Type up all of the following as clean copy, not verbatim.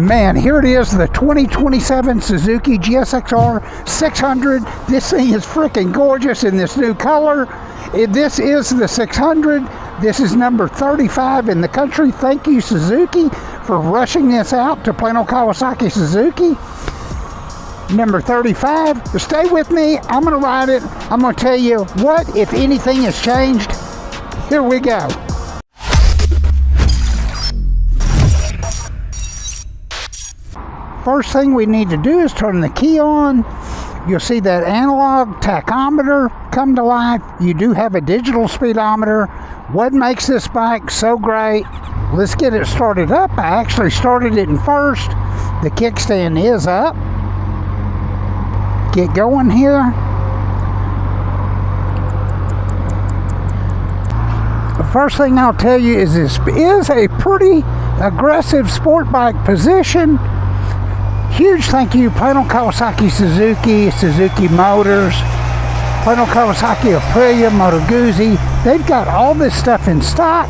Man, here it is, the 2027 Suzuki GSXR-600. This thing is freaking gorgeous in this new color. This is the 600. This is number 35 in the country. Thank you, Suzuki, for rushing this out to Plano, Kawasaki, Suzuki. Number 35. But stay with me. I'm going to ride it. I'm going to tell you what, if anything, has changed. Here we go. First thing we need to do is turn the key on. You'll see that analog tachometer come to life. You do have a digital speedometer. What makes this bike so great? Let's get it started up. I actually started it in first. The kickstand is up. Get going here. The first thing I'll tell you is this is a pretty aggressive sport bike position. Huge thank you, Plano, Kawasaki, Suzuki, Suzuki Motors, Plano, Kawasaki, Aprilia, Moto Guzzi. They've got all this stuff in stock,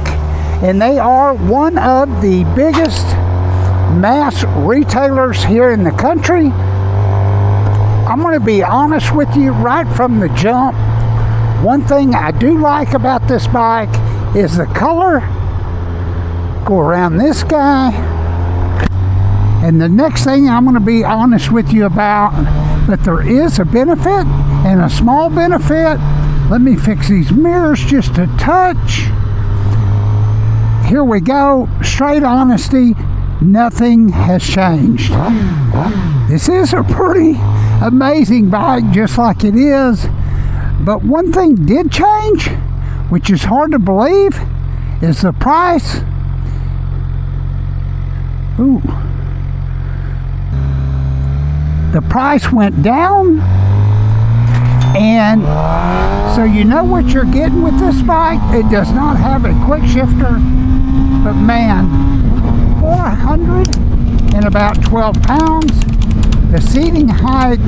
and they are one of the biggest mass retailers here in the country. I'm going to be honest with you right from the jump. One thing I do like about this bike is the color. Go around this guy. And the next thing I'm going to be honest with you about, but there is a benefit and a small benefit. Let me fix these mirrors just a touch. Here we go. Straight honesty, nothing has changed. This is a pretty amazing bike, just like it is. But one thing did change, which is hard to believe, is the price. Ooh. The price went down, and so you know what you're getting with this bike. It does not have a quick shifter, but man, 412 pounds. The seating height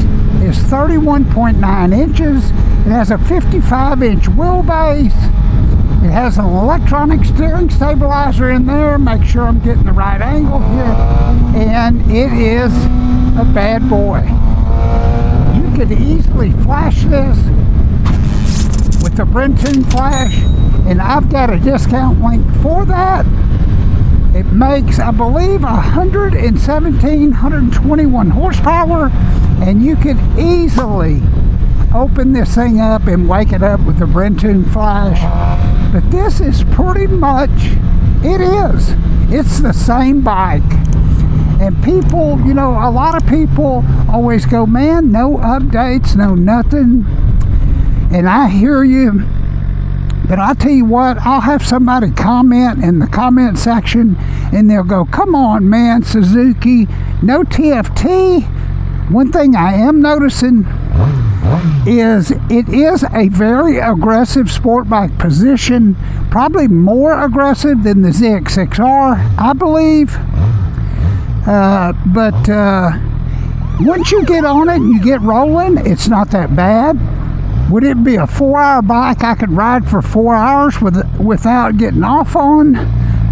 is 31.9 inches. It has a 55-inch wheelbase. It has an electronic steering stabilizer in there. Make sure I'm getting the right angle here. And it is a bad boy. You could easily flash this with the Brenton flash, and I've got a discount link for that. It makes, I believe, 121 horsepower, and you could easily open this thing up and wake it up with the Brenton flash. But this is pretty much, it's the same bike. And people, you know, a lot of people always go, man, no updates, no nothing. And I hear you, but I'll tell you what, I'll have somebody comment in the comment section, and they'll go, come on, man, Suzuki, no TFT. One thing I am noticing is it is a very aggressive sport bike position, probably more aggressive than the ZX6R, I believe. But once you get on it and you get rolling, it's not that bad. Would it be a 4-hour bike I could ride for 4 hours without getting off on?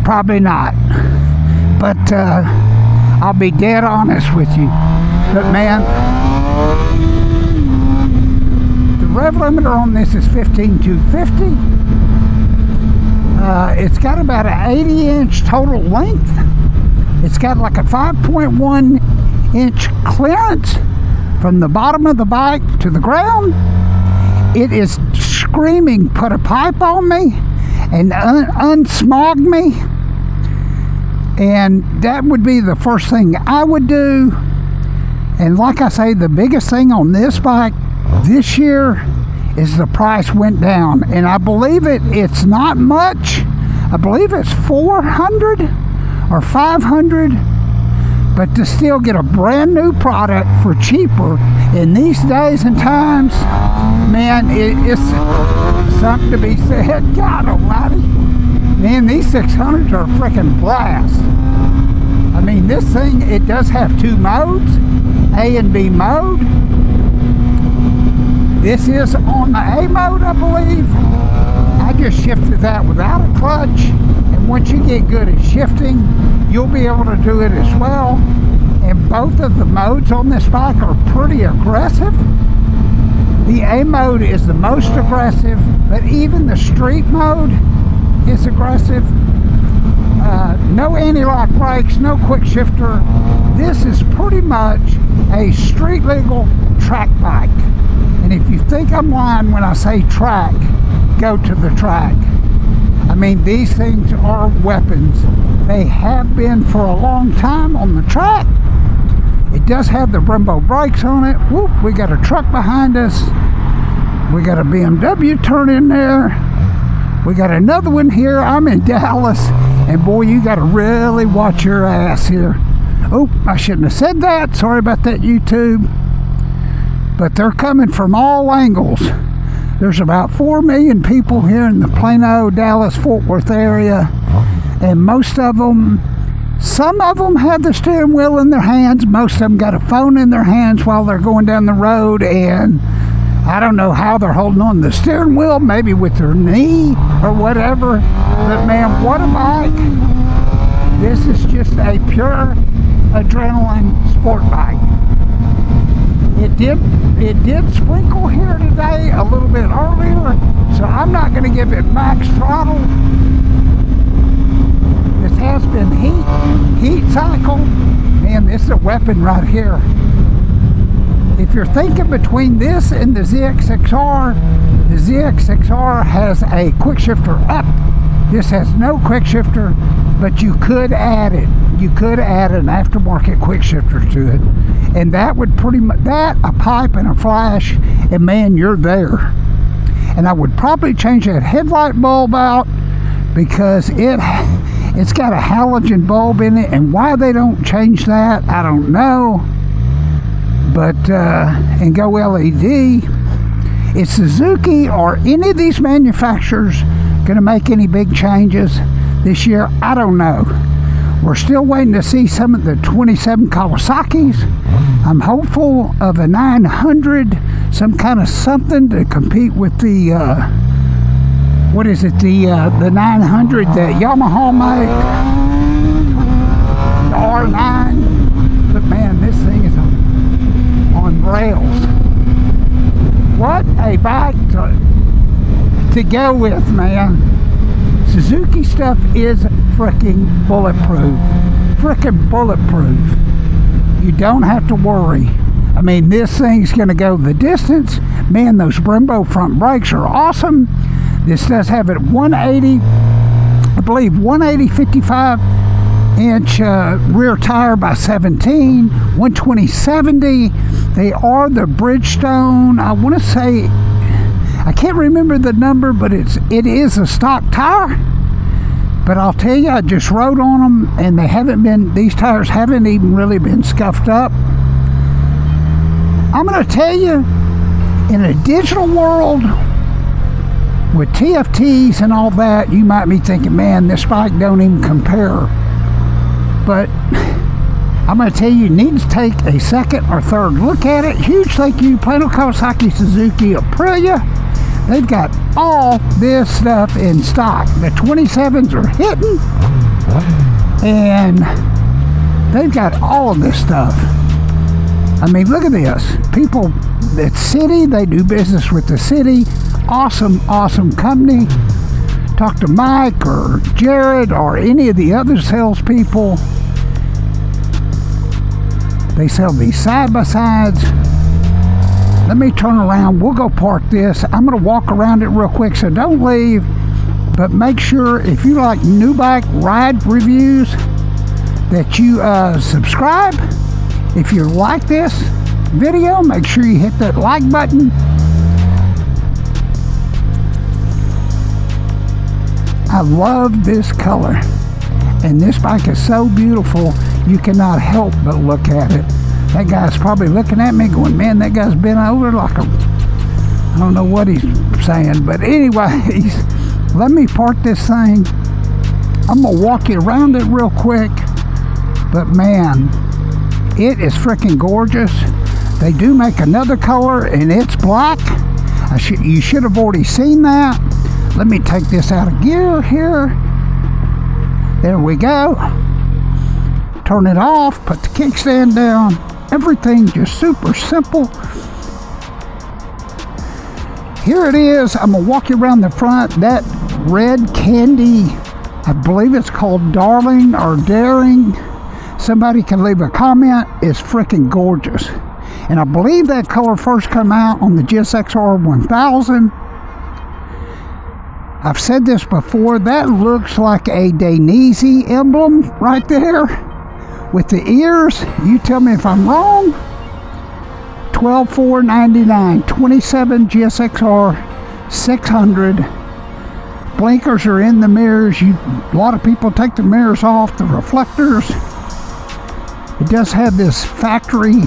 Probably not. But I'll be dead honest with you. But man, the rev limiter on this is 15,250. It's got about an 80-inch total length. It's got like a 5.1-inch clearance from the bottom of the bike to the ground. It is screaming, put a pipe on me and unsmog me. And that would be the first thing I would do. And like I say, the biggest thing on this bike this year is the price went down. And I believe it's not much. I believe it's $400 or $500, but to still get a brand new product for cheaper in these days and times, man, it's something to be said. God almighty, man, these 600s are a freaking blast. I mean, this thing, it does have two modes, A and B mode. This is on the A mode, I believe. I just shifted that without a clutch. And once you get good at shifting, you'll be able to do it as well. And both of the modes on this bike are pretty aggressive. The A mode is the most aggressive, but even the street mode is aggressive. No anti-lock brakes, no quick shifter. This is pretty much a street legal track bike. And if you think I'm lying when I say track, go to the track. I mean, these things are weapons. They have been for a long time on the track. It does have the Brembo brakes on it. Whoop, we got a truck behind us. We got a BMW turning there. We got another one here. I'm in Dallas. And boy, you got to really watch your ass here. Oh, I shouldn't have said that. Sorry about that, YouTube. But they're coming from all angles. There's about 4 million people here in the Plano, Dallas, Fort Worth area. And most of them, some of them have the steering wheel in their hands. Most of them got a phone in their hands while they're going down the road. And I don't know how they're holding on to the steering wheel, maybe with their knee or whatever. But man, what a bike. This is just a pure adrenaline sport bike. It did sprinkle here today a little bit earlier, so I'm not going to give it max throttle. This has been heat cycle. Man, this is a weapon right here. If you're thinking between this and the ZXXR, the ZXXR has a quick shifter up. This has no quick shifter, but you could add it. You could add an aftermarket quick shifter to it. And that would pretty much, that, a pipe and a flash, and man, you're there. And I would probably change that headlight bulb out because it's got a halogen bulb in it, and why they don't change that, I don't know. But, and go LED. Is Suzuki or any of these manufacturers going to make any big changes this year? I don't know. We're still waiting to see some of the 27 Kawasaki's. I'm hopeful of a 900, some kind of something to compete with the, what is it, the 900 that Yamaha made, the R9. But man, this thing is on rails. What a bike to go with, man. Suzuki stuff is freaking bulletproof. Freaking bulletproof. You don't have to worry. I mean, this thing's going to go the distance. Man, those Brembo front brakes are awesome. This does have it 180, I believe 180 55-inch rear tire by 17, 120 70. They are the Bridgestone. I want to say, I can't remember the number, but it is a stock tire. But I'll tell you, I just rode on them, and they haven't been, these tires haven't even really been scuffed up. I'm going to tell you, in a digital world with TFTs and all that, you might be thinking, man, this bike don't even compare. But I'm going to tell you, you need to take a second or third look at it. Huge thank you, Plano, Kawasaki, Suzuki, Aprilia. They've got all this stuff in stock. The 27s are hitting, and they've got all of this stuff. I mean, look at this. People, that city, they do business with the city. Awesome, awesome company. Talk to Mike or Jared or any of the other salespeople. They sell these side-by-sides. Let me turn around. We'll go park this. I'm going to walk around it real quick, so don't leave. But make sure, if you like new bike ride reviews, that you subscribe. If you like this video, make sure you hit that like button. I love this color. And this bike is so beautiful, you cannot help but look at it. That guy's probably looking at me going, man, that guy's bent over like a, I don't know what he's saying. But anyways, let me park this thing. I'm going to walk you around it real quick. But man, it is freaking gorgeous. They do make another color, and it's black. You should have already seen that. Let me take this out of gear here. There we go. Turn it off, put the kickstand down. Everything just super simple. Here it is. I'm gonna walk you around the front. That red candy, I believe it's called Darling or Daring. Somebody can leave a comment. It's freaking gorgeous. And I believe that color first came out on the GSX-R 1000. I've said this before, that looks like a Dainese emblem right there with the ears. You tell me if I'm wrong. $12,499, 27 GSX-R 600. Blinkers are in the mirrors. A lot of people take the mirrors off, the reflectors. It does have this factory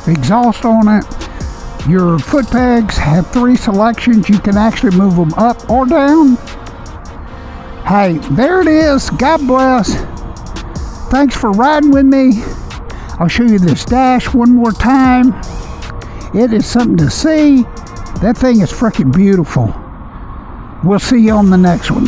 exhaust on it. Your foot pegs have 3 selections. You can actually move them up or down. Hey, there it is. God bless. Thanks for riding with me. I'll show you this dash one more time. It is something to see. That thing is freaking beautiful. We'll see you on the next one.